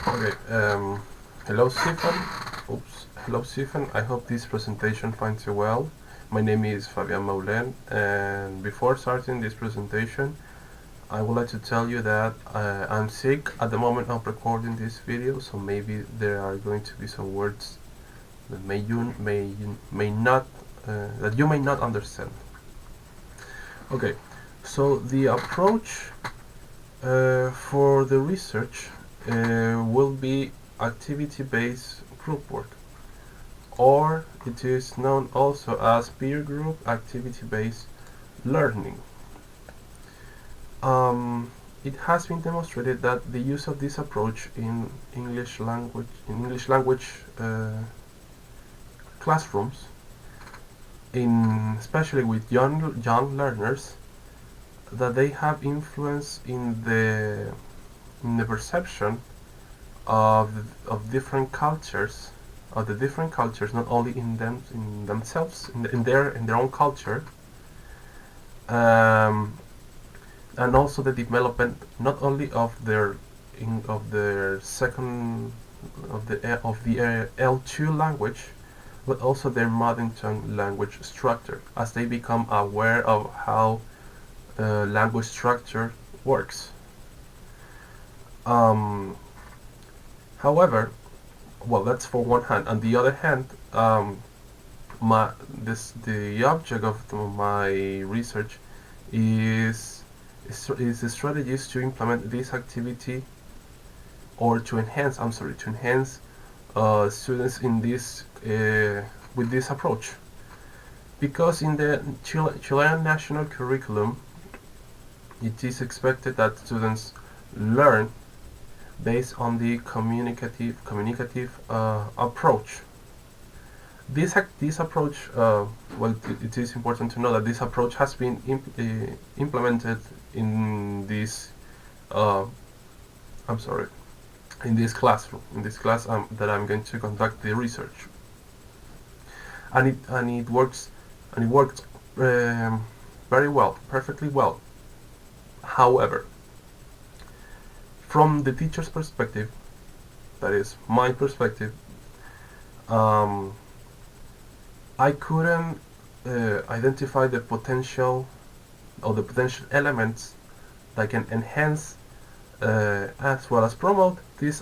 Okay, hello Stephen. Oops, hello Stephen. I hope this presentation finds you well. My name is Fabian Maulen, and before starting this presentation, I would like to tell you that I'm sick at the moment of recording this video, so maybe there are going to be some words that may not that you may not understand. Okay, so the approach for the research will be activity-based group work, or it is known also as peer group activity-based learning. Um, it has been demonstrated that the use of this approach in English language classrooms, in especially with young learners, that they have influence in the perception of different cultures, of the different cultures, not only in themselves, in their own culture, um, and also the development not only of their second of the L2 language, but also their mother tongue language structure, as they become aware of how language structure works. Um, However, well, that's for one hand. On the other hand, the object of my research is is the strategies to implement this activity, or to enhance. I'm sorry, to enhance students in this with this approach, because in the Chilean national curriculum, it is expected that students learn based on the communicative approach. This approach, well, it is important to know that this approach has been implemented in this. Uh, I'm sorry, in this classroom, in this class that I'm going to conduct the research, and it works, and it worked very well, perfectly well. However, from the teacher's perspective, that is my perspective, um, I couldn't identify the potential or the potential elements that can enhance as well as promote this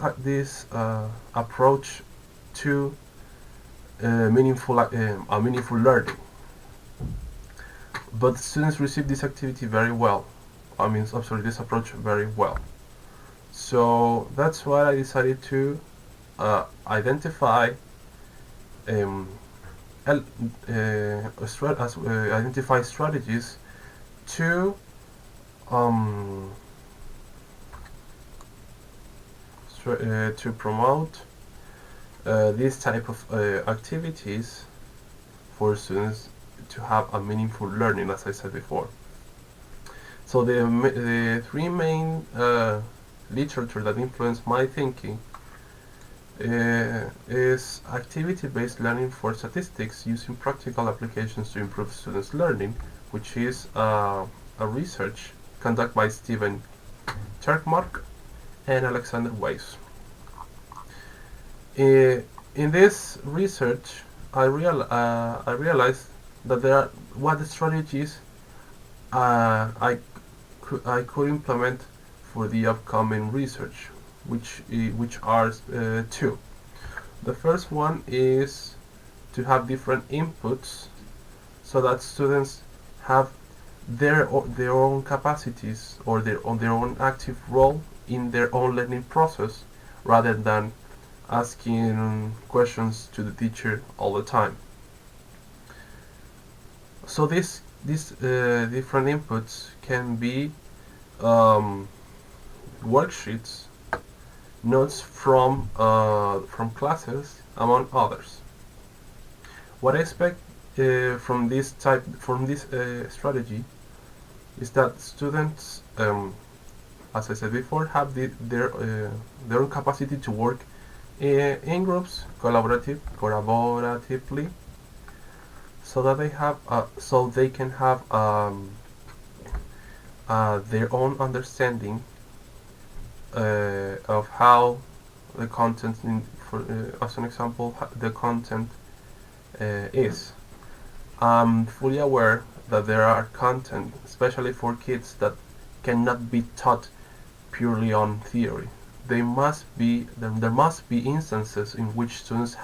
approach to meaningful learning. But students receive this activity very well. I'm sorry, this approach very well. So that's why I decided to identify um, identify strategies to um, to promote this type of activities for students to have a meaningful learning, as I said before. So the three main literature that influenced my thinking is activity-based learning for statistics using practical applications to improve students' learning, which is a research conducted by Stephen Turkmark and Alexander Weiss. In this research, I realized that there are what strategies I could implement for the upcoming research, which are two. The first one is to have different inputs so that students have their own capacities, or their own active role in their own learning process, rather than asking questions to the teacher all the time. So these different inputs can be um, worksheets, notes from classes, among others. What I expect from this strategy is that students, as I said before, have their own capacity to work in groups collaboratively, so that they can have their own understanding of how the content as an example, the content is. I'm fully aware that there are content, especially for kids, that cannot be taught purely on theory. There must be instances in which students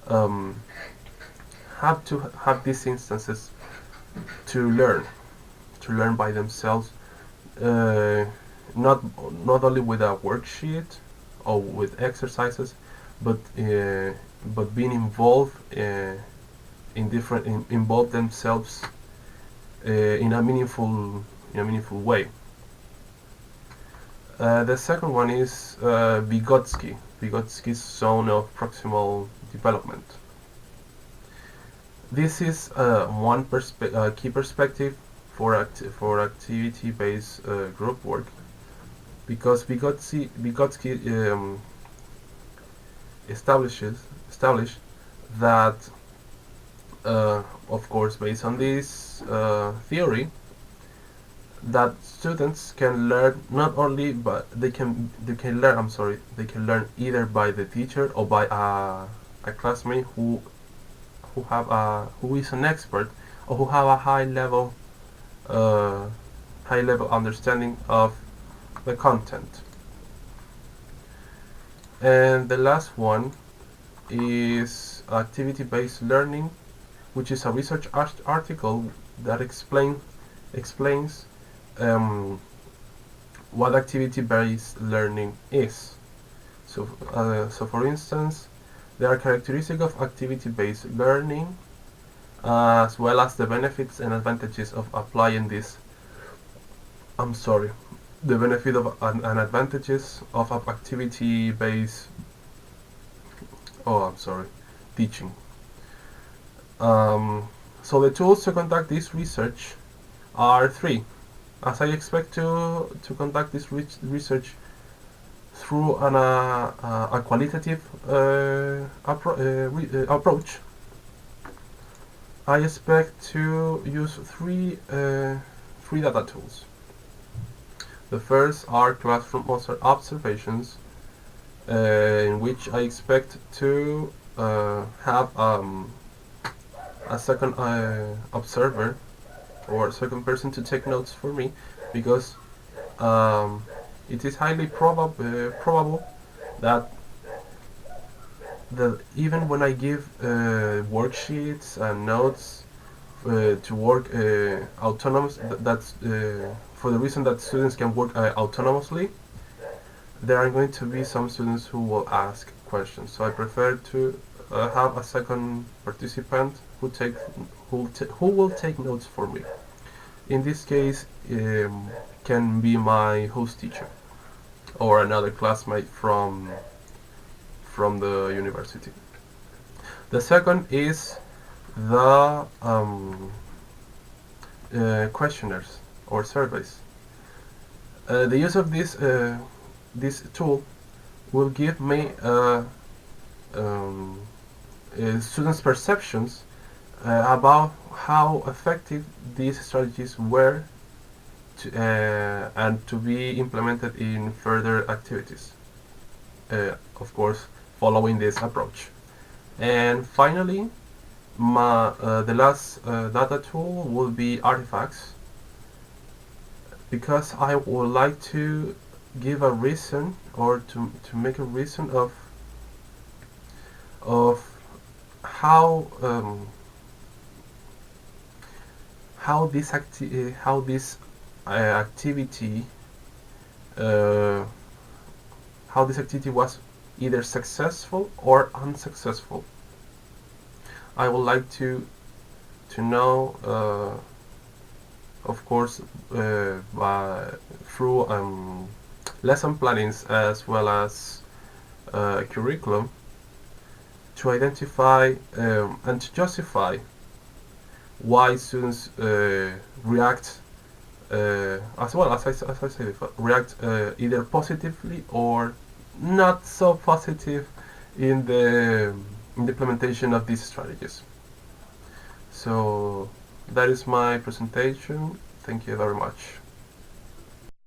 um, have these instances to learn by themselves, uh, not only with a worksheet or with exercises, but being involved involve themselves in a meaningful way. The second one is Vygotsky's zone of proximal development. This is one key perspective for activity-based group work, because Vygotsky established that, of course, based on this theory, that students can learn not only, but they can learn either by the teacher or by a classmate who is an expert, or who have a high level understanding of the content. And the last one is activity-based learning, which is a research article that explains what activity-based learning is. So for instance, there are characteristics of activity-based learning, as well as the benefits and advantages of applying this. The benefit of and advantages of activity-based teaching. So the tools to conduct this research are three. As I expect to conduct this research through a qualitative approach, I expect to use three data tools. The first are classroom observations, in which I expect to have a second observer, or a second person to take notes for me, because it is highly probable that even when I give worksheets and notes to work autonomous, that's for the reason that students can work autonomously, there are going to be some students who will ask questions. So I prefer to have a second participant who will take notes for me. In this case, can be my host teacher or another classmate from the university. The second is the questionnaires or surveys. The use of this tool will give me students' perceptions about how effective these strategies were and to be implemented in further activities. Of course, following this approach. And finally, the last data tool will be artifacts, because I would like to give a reason, or to make a reason of how this activity was either successful or unsuccessful. I would like to know, of course, through lesson plannings as well as curriculum, to identify and to justify why students react, as I said before, react either positively or not so positive in the implementation of these strategies. So that is my presentation. Thank you very much.